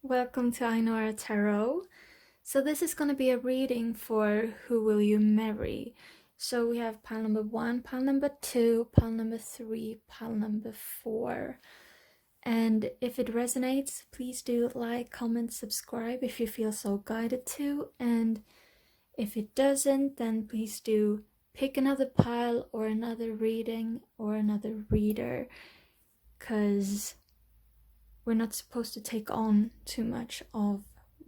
Welcome to Ainora Tarot. So this is going to be a reading for Who Will You Marry? So we have pile number 1, pile number 2, pile number 3, pile number 4. And if it resonates, please do like, comment, subscribe if you feel so guided to. And if it doesn't, then please do pick another pile or another reading or another reader, because we're not supposed to take on too much of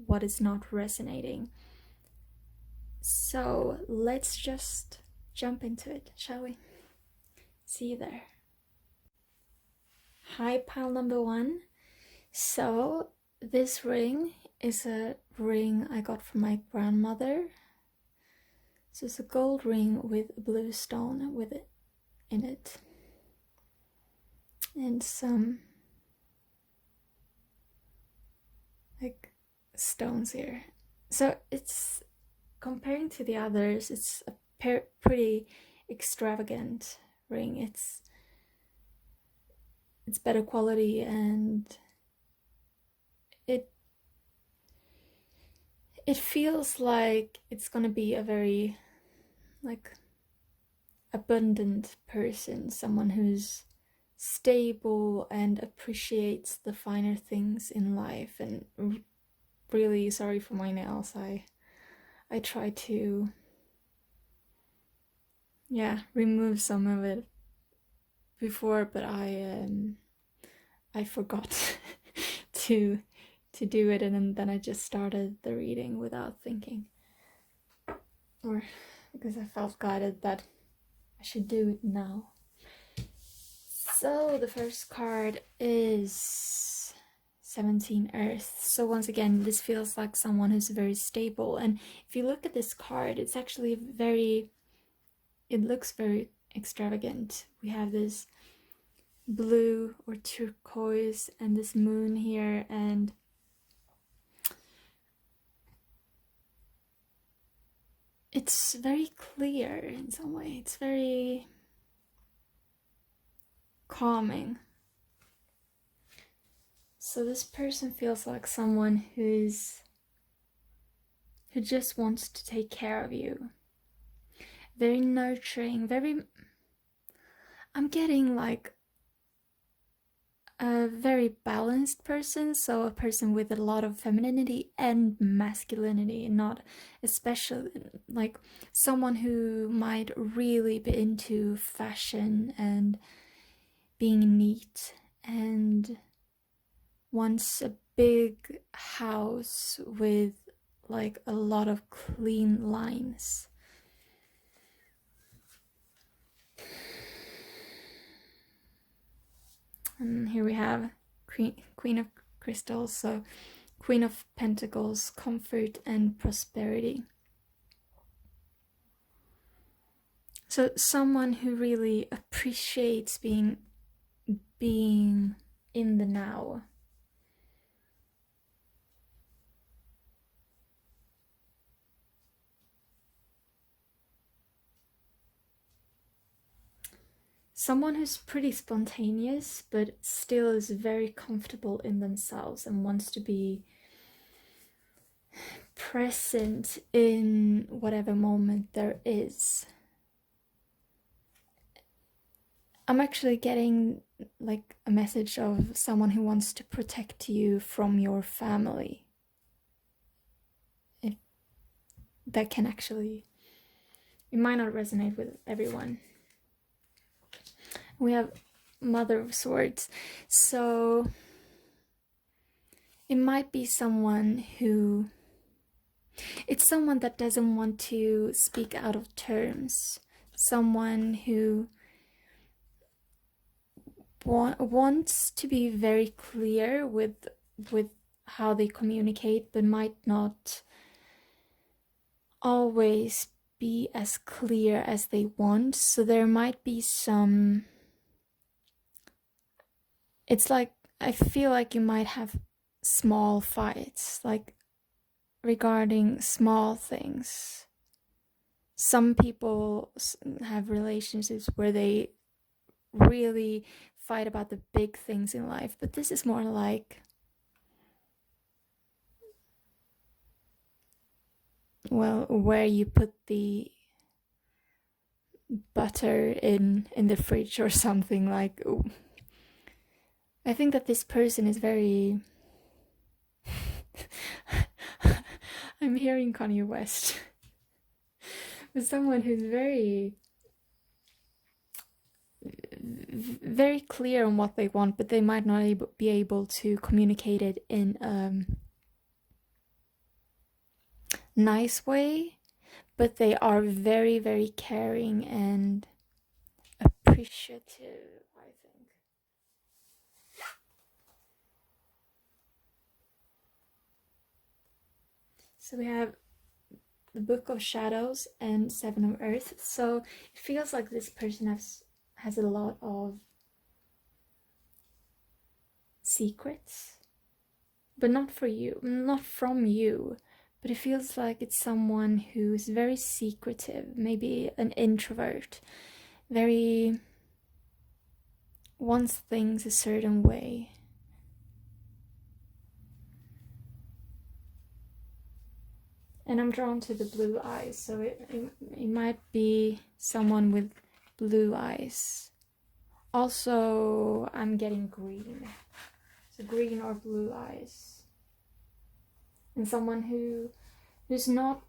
what is not resonating. So let's just jump into it, shall we? See you there. Hi, pile number 1. So this ring is a ring I got from my grandmother. So it's a gold ring with a blue stone with it in it, and some like stones here. So it's, comparing to the others, it's a pretty extravagant ring. It's better quality, and it feels like it's gonna be a very like abundant person, someone who's stable and appreciates the finer things in life. And really sorry for my nails. I try to remove some of it before, but I forgot to do it, and then I just started the reading without thinking, or because I felt guided that I should do it now. So the first card is 17 Earth. So once again, this feels like someone who's very stable. And if you look at this card, it's actually it looks very extravagant. We have this blue or turquoise and this moon here, and it's very clear in some way. It's very calming. So this person feels like someone who just wants to take care of you. Very nurturing, I'm getting like a very balanced person, so a person with a lot of femininity and masculinity, not especially like someone who might really be into fashion and being neat and wants a big house with like a lot of clean lines. And here we have Queen of Crystals, so Queen of Pentacles, comfort and prosperity. So someone who really appreciates being in the now. Someone who's pretty spontaneous, but still is very comfortable in themselves and wants to be present in whatever moment there is. I'm actually getting like a message of someone who wants to protect you from your family. That can actually, it might not resonate with everyone. We have Mother of Swords, so it might be someone who, it's someone that doesn't want to speak out of terms, someone who wants to be very clear with how they communicate, but might not always be as clear as they want. So there might be some, it's like, I feel like you might have small fights, like regarding small things. Some people have relationships where they really fight about the big things in life, but this is more like well, where you put the butter in the fridge or something. Like, I think that this person is very I'm hearing Kanye West. But someone who's very clear on what they want, but they might not be able to communicate it in a nice way, but they are very, very caring and appreciative, I think. So we have the Book of Shadows and Seven of Earth. So it feels like this person has a lot of secrets, but not for you, not from you, but it feels like it's someone who's very secretive, maybe an introvert, very wants things a certain way. And I'm drawn to the blue eyes, so it might be someone with blue eyes. Also, I'm getting green. So green or blue eyes. And someone who's not...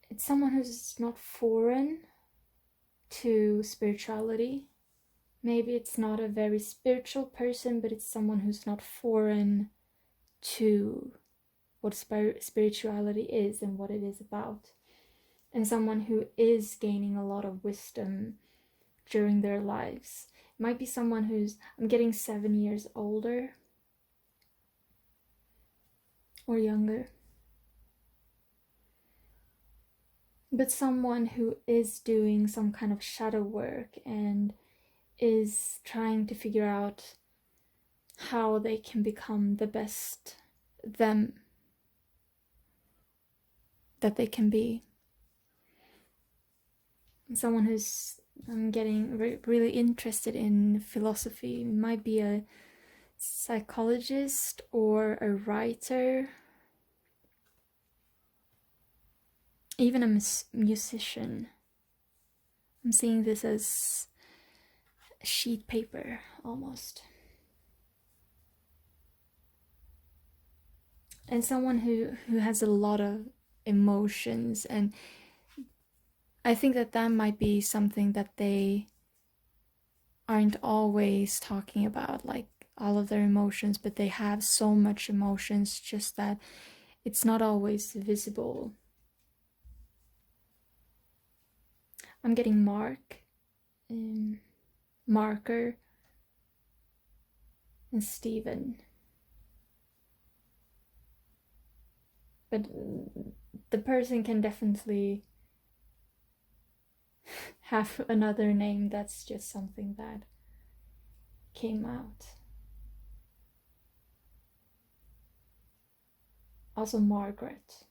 It's someone who's not foreign to spirituality. Maybe it's not a very spiritual person, but it's someone who's not foreign to what spirituality is and what it is about. And someone who is gaining a lot of wisdom during their lives. It might be someone who's... I'm getting 7 years older or younger. But someone who is doing some kind of shadow work and is trying to figure out how they can become the best them that they can be. Someone who's... I'm getting really interested in philosophy. It might be a psychologist or a writer, even a musician. I'm seeing this as sheet paper almost. And someone who has a lot of emotions, and I think that might be something that they aren't always talking about, like all of their emotions, but they have so much emotions, just that it's not always visible. I'm getting Marker, and Steven. But the person can definitely have another name. That's just something that came out. Also Margaret.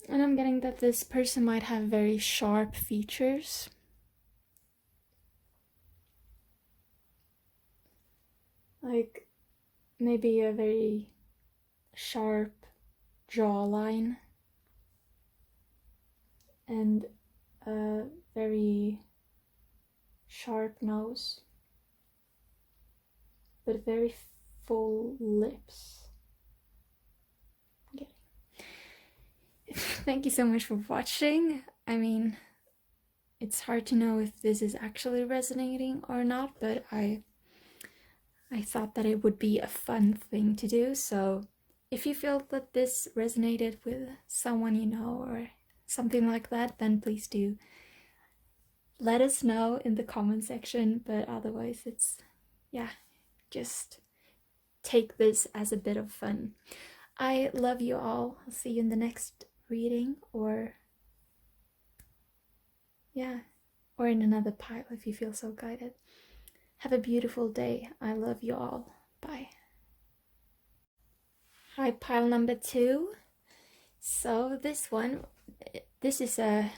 And I'm getting that this person might have very sharp features. Like maybe a very sharp jawline and a very sharp nose, but very full lips. Okay. Thank you so much for watching. I mean, it's hard to know if this is actually resonating or not, but I thought that it would be a fun thing to do. So if you feel that this resonated with someone you know or something like that, then please do let us know in the comment section. But otherwise, it's, yeah, just take this as a bit of fun. I love you all. I'll see you in the next reading, or yeah, or in another pile if you feel so guided. Have a beautiful day. I love you all. Bye. Hi, pile number 2. So this is a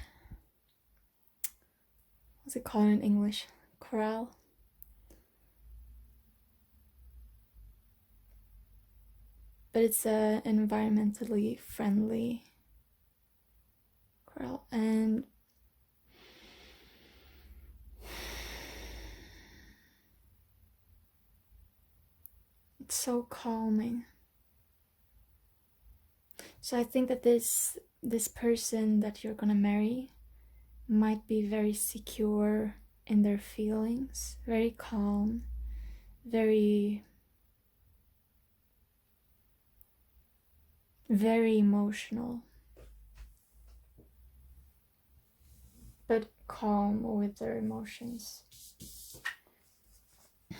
what's it called in English? Coral. But it's a environmentally friendly coral, and it's so calming. So I think that this person that you're gonna marry might be very secure in their feelings, very calm, very emotional, but calm with their emotions.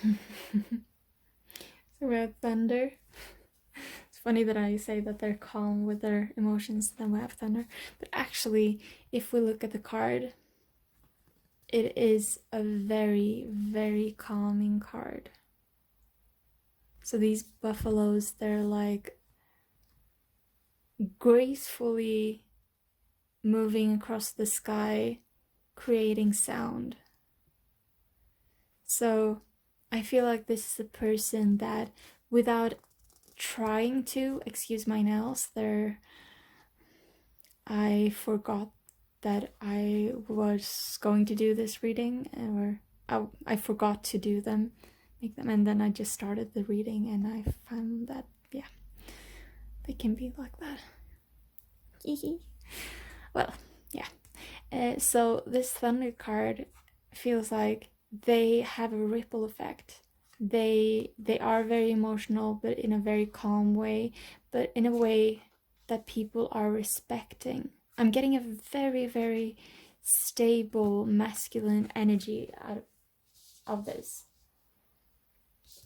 So we have thunder. It's funny that I say that they're calm with their emotions, then we have thunder. But actually, if we look at the card, it is a very, very calming card. So these buffaloes, they're like gracefully moving across the sky, creating sound. So I feel like this is a person that, without trying to, excuse my nails, I forgot that I was going to do this reading, or I forgot to do them, make them, and then I just started the reading and I found that, yeah, they can be like that. Well, yeah. So this thunder card feels like they have a ripple effect. They are very emotional, but in a very calm way, but in a way that people are respecting. I'm getting a very, very stable masculine energy out of this.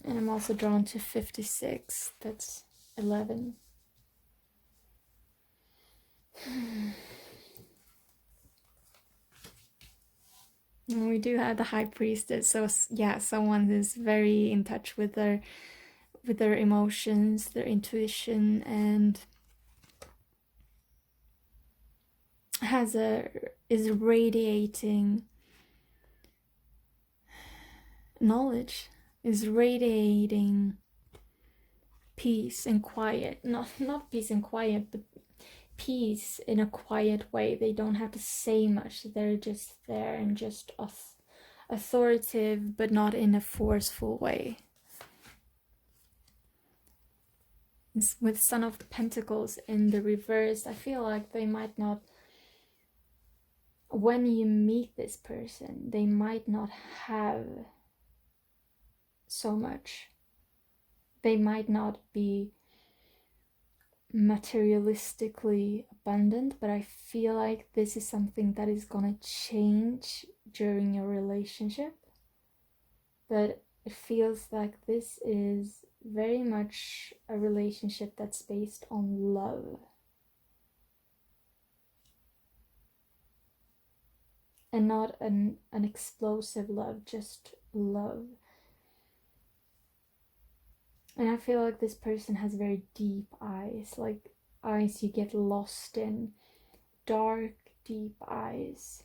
And I'm also drawn to 56, that's 11. And we do have the High Priestess, so yeah, someone who's very in touch with their emotions, their intuition, and is radiating knowledge, is radiating peace and quiet. Not peace and quiet, but peace in a quiet way. They don't have to say much, they're just there and just authoritative, but not in a forceful way. With Son of Pentacles in the reverse, I feel like they might not, when you meet this person, they might not have so much. They might not be materialistically abundant, but I feel like this is something that is gonna change during your relationship. But it feels like this is very much a relationship that's based on love. And not an explosive love, just love. And I feel like this person has very deep eyes, like eyes you get lost in. Dark, deep eyes.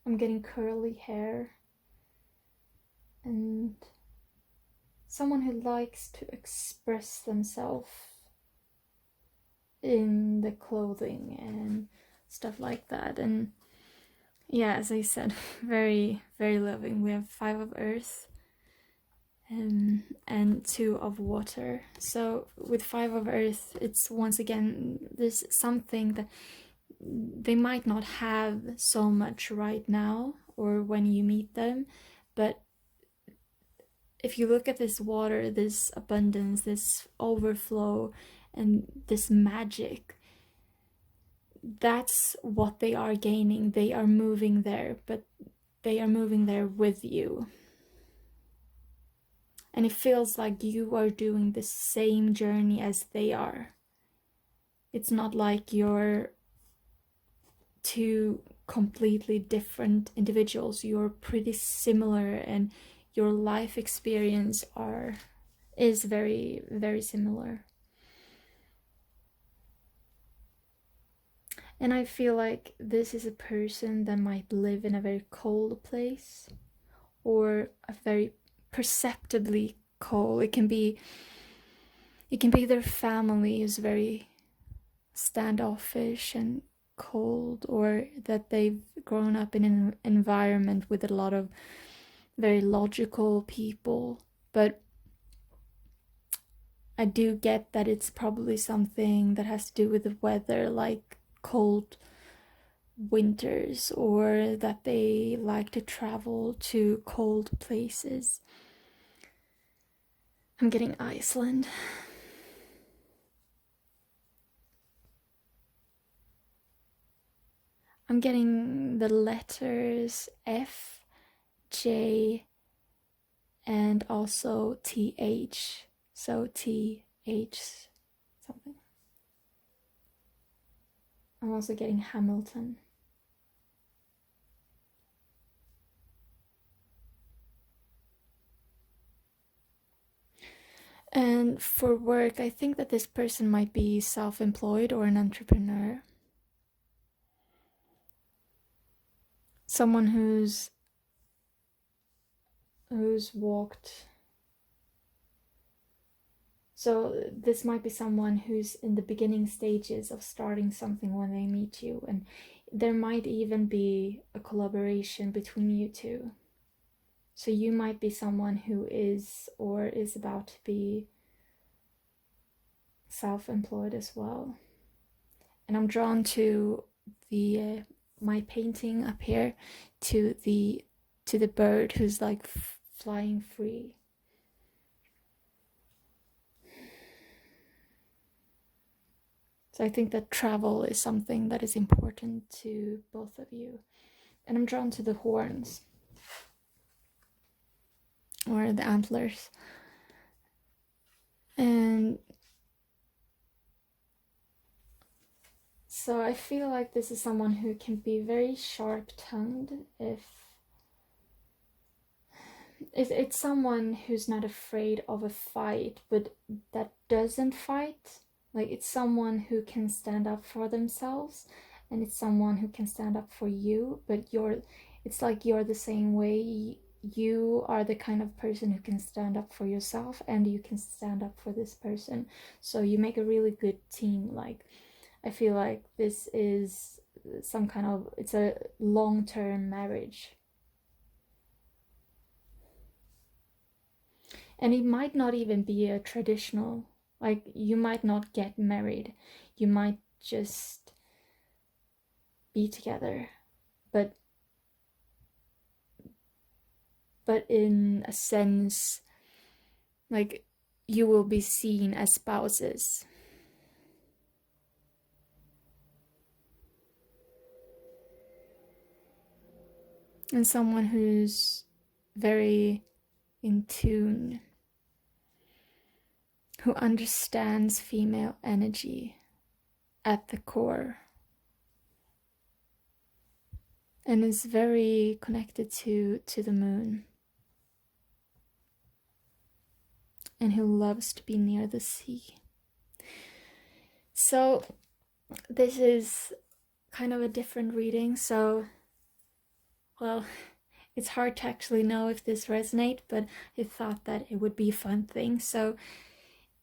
I'm getting curly hair. And someone who likes to express themselves in the clothing and stuff like that. And yeah, as I said, very, very loving. We have 5 of Earth and 2 of Water. So with 5 of Earth, it's once again, there's something that they might not have so much right now or when you meet them, but if you look at this water, this abundance, this overflow, and this magic, that's what they are gaining. They are moving there, but they are moving there with you. And it feels like you are doing the same journey as they are. It's not like you're 2 completely different individuals. You're pretty similar, and your life experience is very, very similar. And I feel like this is a person that might live in a very cold place, or a very perceptibly cold. It can be their family is very standoffish and cold, or that they've grown up in an environment with a lot of very logical people. But I do get that it's probably something that has to do with the weather, like cold winters, or that they like to travel to cold places. I'm getting Iceland. I'm getting the letters F, J, and also TH. So TH something. I'm also getting Hamilton. And for work, I think that this person might be self-employed or an entrepreneur. Someone who's walked. So this might be someone who's in the beginning stages of starting something when they meet you, and there might even be a collaboration between you two. So you might be someone who is or is about to be self-employed as well. And I'm drawn to the my painting up here, to the bird who's like flying free. So I think that travel is something that is important to both of you. And I'm drawn to the horns, or the antlers. And so I feel like this is someone who can be very sharp-tongued. It's someone who's not afraid of a fight, but that doesn't fight. Like, it's someone who can stand up for themselves, and it's someone who can stand up for you, but it's like you're the same way. You are the kind of person who can stand up for yourself, and you can stand up for this person. So you make a really good team. Like, I feel like this is some kind of, it's a long-term marriage. And it might not even be a traditional, like, you might not get married. You might just be together. But in a sense, like, you will be seen as spouses. And someone who's very in tune, who understands female energy at the core, and is very connected to the moon, and who loves to be near the sea. So this is kind of a different reading. So, well, it's hard to actually know if this resonates, but I thought that it would be a fun thing. So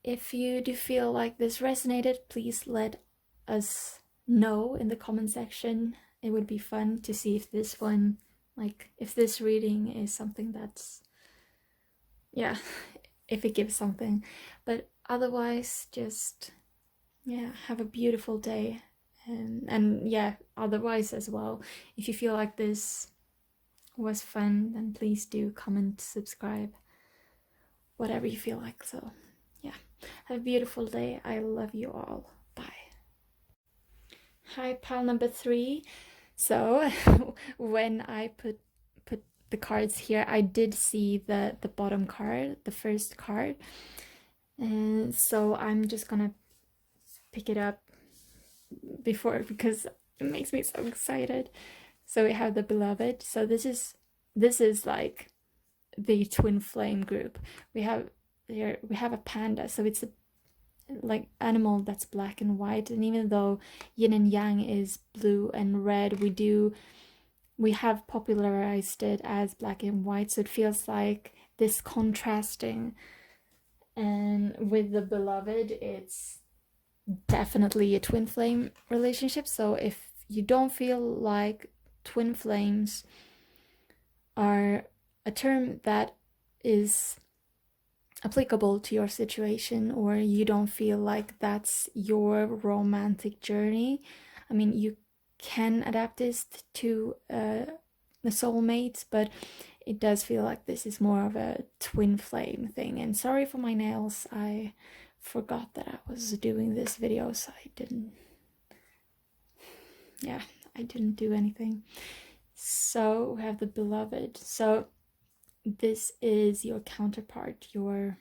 if you do feel like this resonated, please let us know in the comment section. It would be fun to see if this one, like, if this reading is something that's, yeah, if it gives something. But otherwise, just, yeah, have a beautiful day. And yeah, otherwise as well, if you feel like this was fun, then please do comment, subscribe, whatever you feel like. So yeah, have a beautiful day. I love you all. Bye. Hi, pal number 3. So when I put the cards here, I did see the bottom card, the first card, and so I'm just gonna pick it up because it makes me so excited. So we have the beloved. So this is like the twin flame group. We have a panda, so like animal that's black and white, and even though yin and yang is blue and red, we have popularized it as black and white, so it feels like this contrasting. And with the beloved, it's definitely a twin flame relationship. So if you don't feel like twin flames are a term that is applicable to your situation, or you don't feel like that's your romantic journey, I mean, you can adapt this to the soulmates, but it does feel like this is more of a twin flame thing. And sorry for my nails, I forgot that I was doing this video, so I didn't do anything. So we have the beloved. So this is your counterpart, your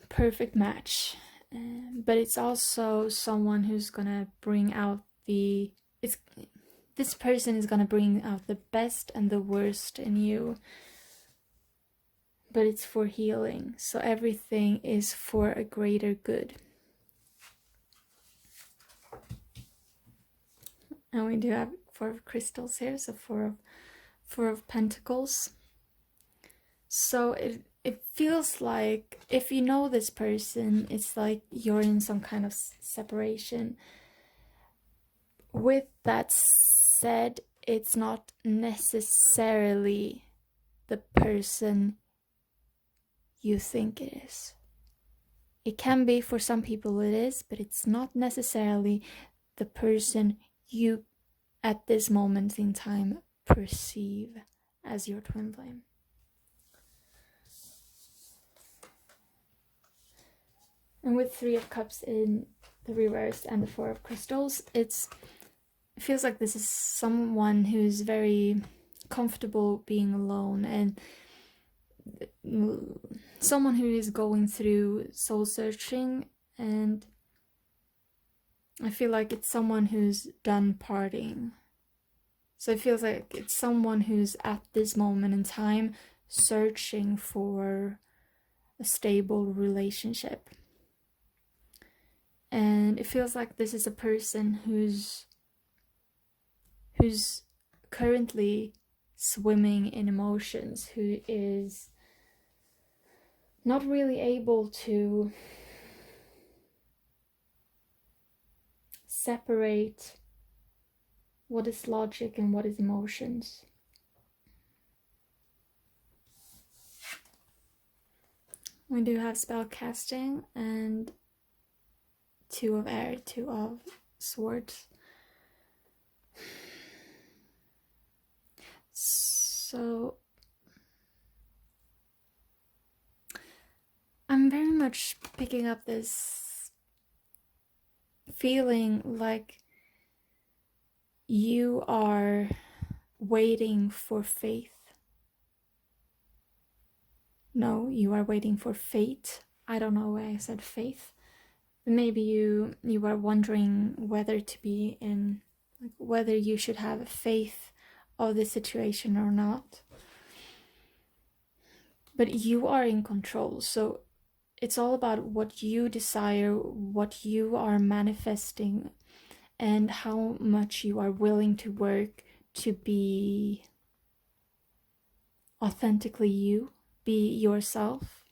perfect match, but it's also someone who's gonna bring out this person is gonna bring out the best and the worst in you, but it's for healing, so everything is for a greater good. And we do have 4 of crystals here, so four of pentacles. So it feels like, if you know this person, it's like you're in some kind of separation. With that said, it's not necessarily the person you think it is. It can be, for some people it is, but it's not necessarily the person you at this moment in time perceive as your twin flame. And with 3 of Cups in the reverse and the 4 of Crystals, it feels like this is someone who's very comfortable being alone, and someone who is going through soul searching. And I feel like it's someone who's done partying. So it feels like it's someone who's at this moment in time searching for a stable relationship. And it feels like this is a person who's currently swimming in emotions, who is not really able to separate what is logic and what is emotions. We do have spell casting and 2 of air, 2 of swords. So I'm very much picking up this feeling like you are waiting for faith. No, you are waiting for fate. I don't know why I said faith. Maybe you are wondering whether to be in, like, whether you should have faith of the situation or not. But you are in control, so it's all about what you desire, what you are manifesting, and how much you are willing to work to be authentically you, be yourself.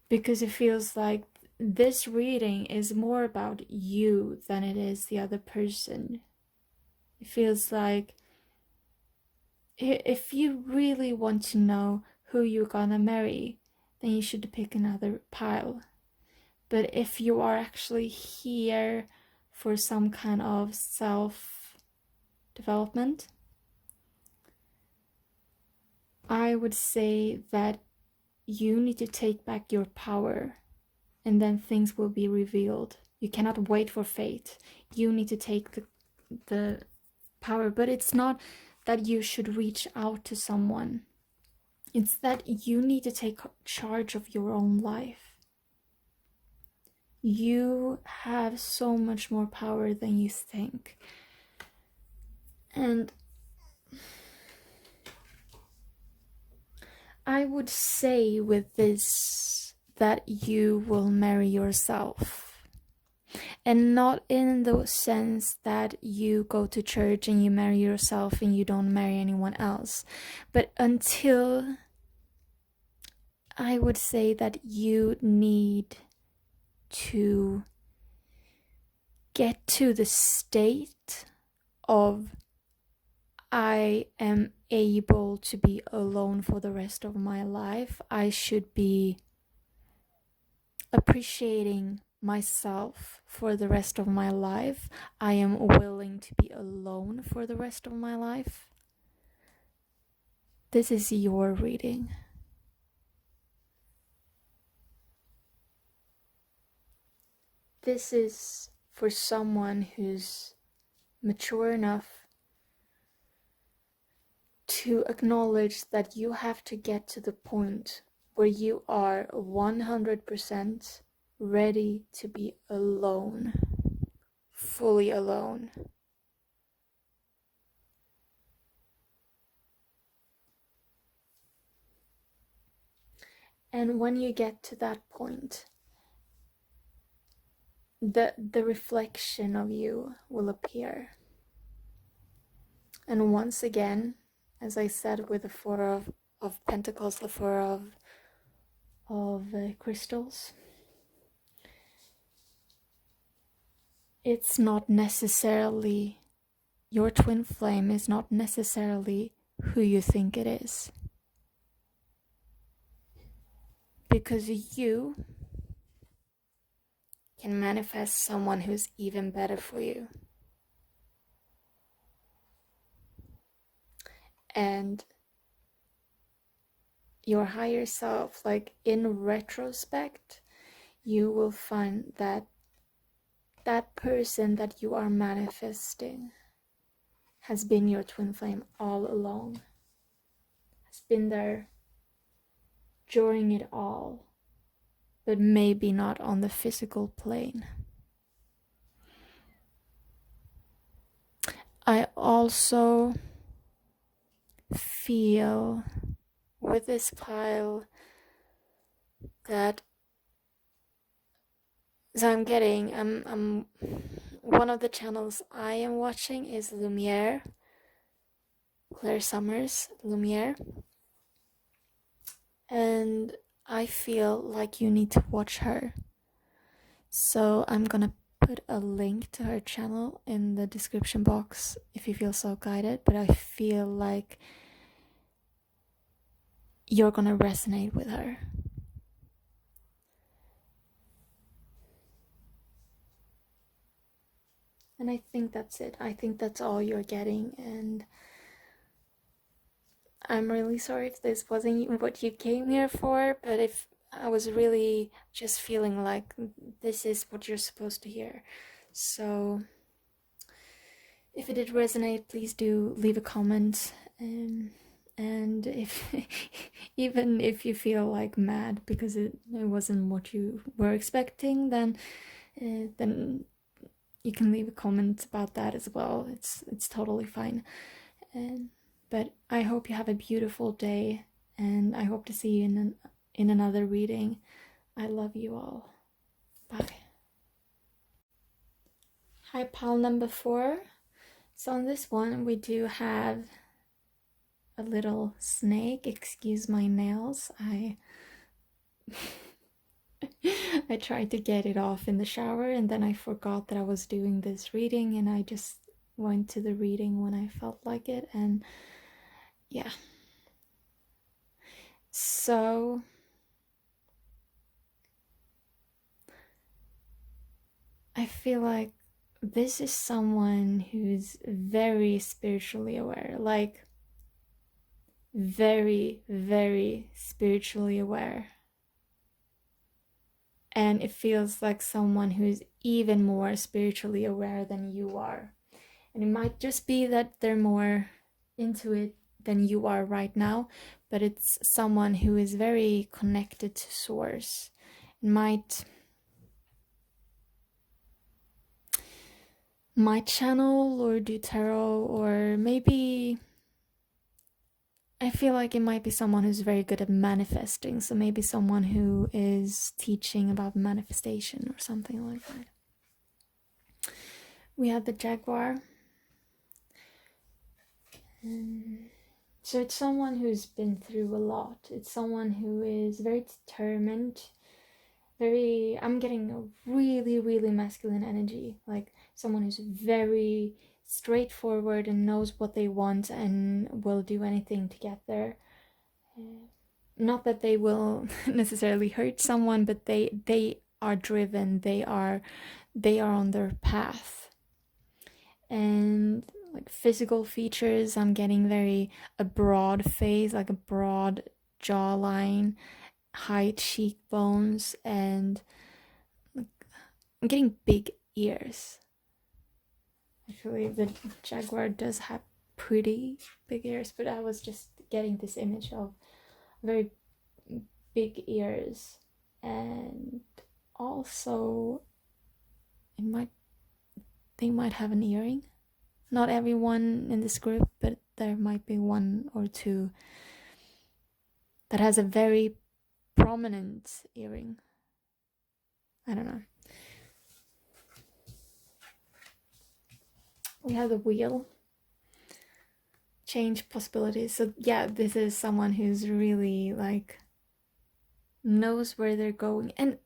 Because it feels like this reading is more about you than it is the other person. It feels like if you really want to know who you're gonna marry, then you should pick another pile. But if you are actually here for some kind of self-development, I would say that you need to take back your power, and then things will be revealed. You cannot wait for fate. You need to take the power. But it's not that you should reach out to someone. It's that you need to take charge of your own life. You have so much more power than you think. And I would say with this that you will marry yourself. And not in the sense that you go to church and you marry yourself and you don't marry anyone else. But until I would say that you need to get to the state of I am able to be alone for the rest of my life. I should be appreciating myself for the rest of my life. I am willing to be alone for the rest of my life. This is your reading. This is for someone who's mature enough to acknowledge that you have to get to the point where you are 100% ready to be alone, fully alone. And when you get to that point, the reflection of you will appear. And once again, as I said with the Four of Pentacles, the Four of Crystals, it's not necessarily, your twin flame is not necessarily who you think it is. Because you can manifest someone who's even better for you. And your higher self, like in retrospect, you will find that that person that you are manifesting has been your twin flame all along, has been there during it all, but maybe not on the physical plane. I also feel with this pile that, so I'm one of the channels I am watching is LUMIERE, Claire Summers, LUMIERE, and I feel like you need to watch her. So I'm gonna put a link to her channel in the description box if you feel so guided, but I feel like you're gonna resonate with her. And I think that's it. I think that's all you're getting, and I'm really sorry if this wasn't what you came here for, but if I was really just feeling like this is what you're supposed to hear. So if it did resonate, please do leave a comment, and if even if you feel like mad because it wasn't what you were expecting, then you can leave a comment about that as well. It's totally fine. But I hope you have a beautiful day, and I hope to see you in another reading. I love you all. Bye. Hi, pile number 4. So on this one, we do have a little snake. Excuse my nails. I tried to get it off in the shower, and then I forgot that I was doing this reading, and I just went to the reading when I felt like it, and yeah. So I feel like this is someone who's very spiritually aware, like very, very spiritually aware. And it feels like someone who's even more spiritually aware than you are. And it might just be that they're more into it than you are right now, but it's someone who is very connected to source. It might channel or do tarot, or maybe I feel like it might be someone who's very good at manifesting, so maybe someone who is teaching about manifestation or something like that. We have the Jaguar. So it's someone who's been through a lot. It's someone who is very determined, I'm getting a really, really masculine energy. Like someone who's very straightforward and knows what they want and will do anything to get there. Not that they will necessarily hurt someone, but they are driven. They are on their path. And like physical features, I'm getting a broad face, like a broad jawline, high cheekbones, and I'm getting big ears. Actually, the Jaguar does have pretty big ears, but I was just getting this image of very big ears. And also they might have an earring. Not everyone in this group, but there might be one or two that has a very prominent earring. I don't know. We have the wheel. Change possibilities. So yeah, this is someone who's really like knows where they're going. And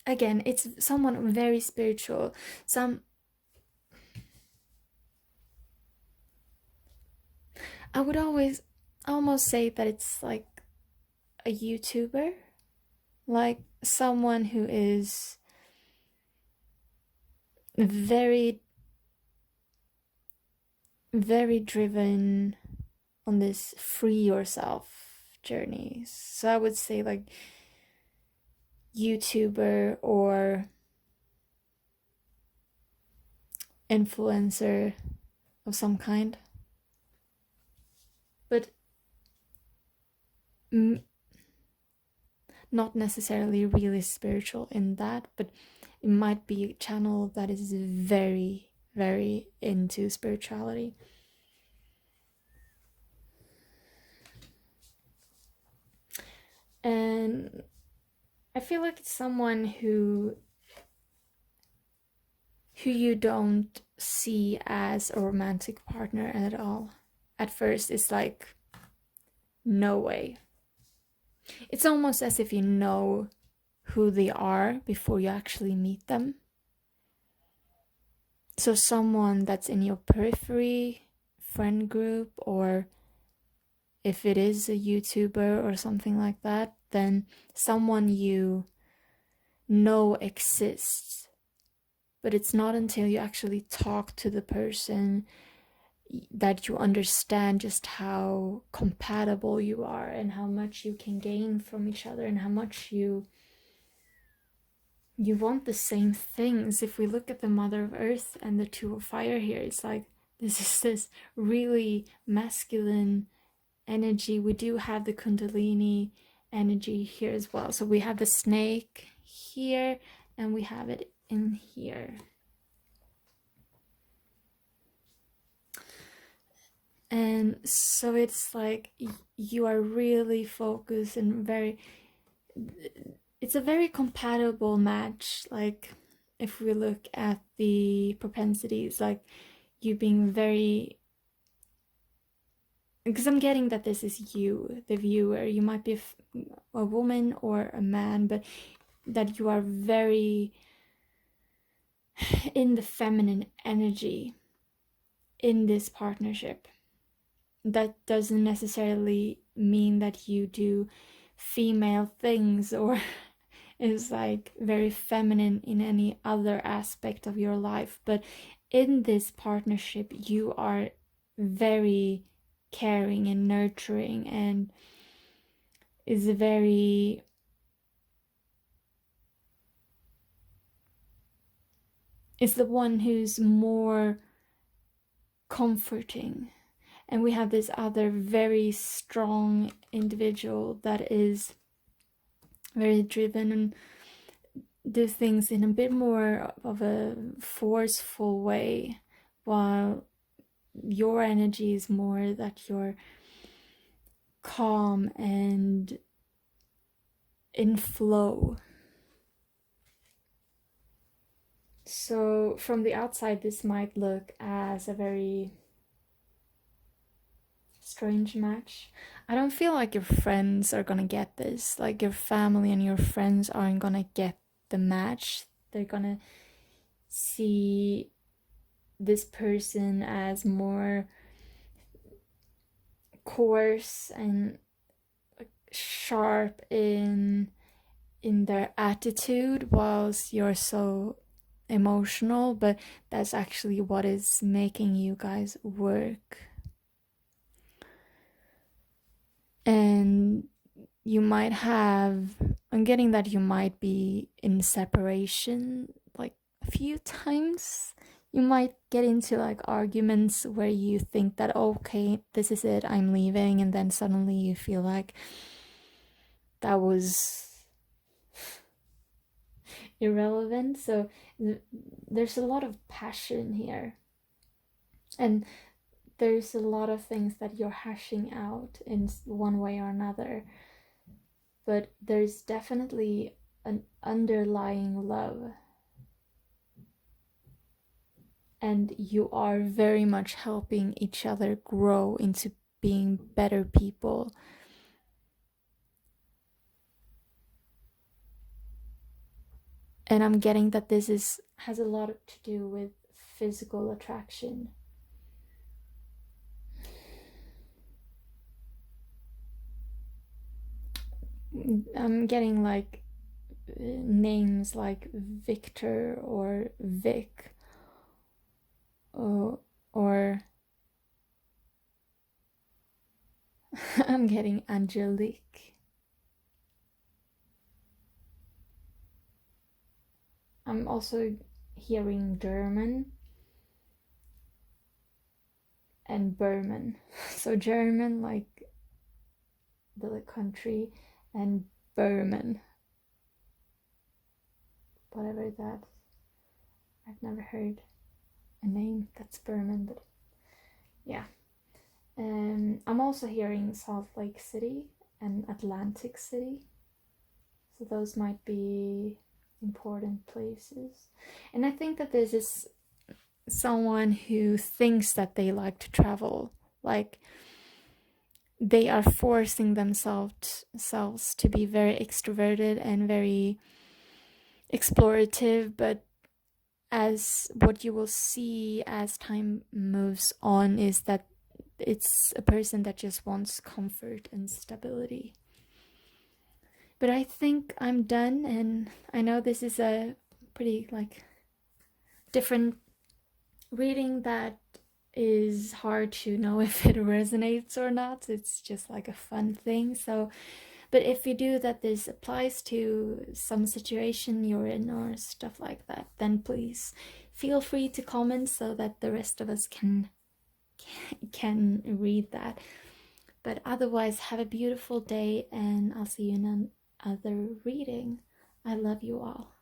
again, it's someone very spiritual. I would almost say that it's like a YouTuber, like someone who is very, very driven on this free yourself journey. So I would say like YouTuber or influencer of some kind. But not necessarily really spiritual in that, but it might be a channel that is very, very into spirituality. And I feel like it's someone who you don't see as a romantic partner at all. At first, it's like, no way. It's almost as if you know who they are before you actually meet them. So someone that's in your periphery, friend group, or if it is a YouTuber or something like that, then someone you know exists. But it's not until you actually talk to the person that you understand just how compatible you are and how much you can gain from each other and how much you want the same things. If we look at the Mother of Earth and the Two of Fire here, it's like this is this really masculine energy. We do have the Kundalini energy here as well. So we have the snake here and we have it in here. And so it's like you are really focused and it's a very compatible match. Like if we look at the propensities, like you being very, because I'm getting that this is you, the viewer. You might be a woman or a man, but that you are very in the feminine energy in this partnership. That doesn't necessarily mean that you do female things or is like very feminine in any other aspect of your life, but in this partnership you are very caring and nurturing and is the one who's more comforting. And we have this other very strong individual that is very driven and do things in a bit more of a forceful way, while your energy is more that you're calm and in flow. So from the outside, this might look as a very strange match. I don't feel like your friends are gonna get this. Like your family and your friends aren't gonna get the match. They're gonna see this person as more coarse and sharp in their attitude, whilst you're so emotional, but that's actually what is making you guys work. And you might have, I'm getting that you might be in separation like a few times. You might get into like arguments where you think that, okay, this is it, I'm leaving, and then suddenly you feel like that was irrelevant. So there's a lot of passion here, and there's a lot of things that you're hashing out in one way or another, but there's definitely an underlying love, and you are very much helping each other grow into being better people. And I'm getting that this has a lot to do with physical attraction. I'm getting like names like Victor or Vic, or I'm getting Angelique. I'm also hearing German and Berman. So German like the country, and Berman, whatever that. I've never heard a name that's Berman, but yeah. I'm also hearing Salt Lake City and Atlantic City, so those might be important places. And I think that this is someone who thinks that they like to travel, like they are forcing themselves to be very extroverted and very explorative, but as what you will see as time moves on is that it's a person that just wants comfort and stability. But I think I'm done, and I know this is a pretty like different reading that is hard to know if it resonates or not. It's just like a fun thing. So, but if you do that this applies to some situation you're in or stuff like that, then please feel free to comment so that the rest of us can read that. But otherwise, have a beautiful day, and I'll see you in another reading. I love you all.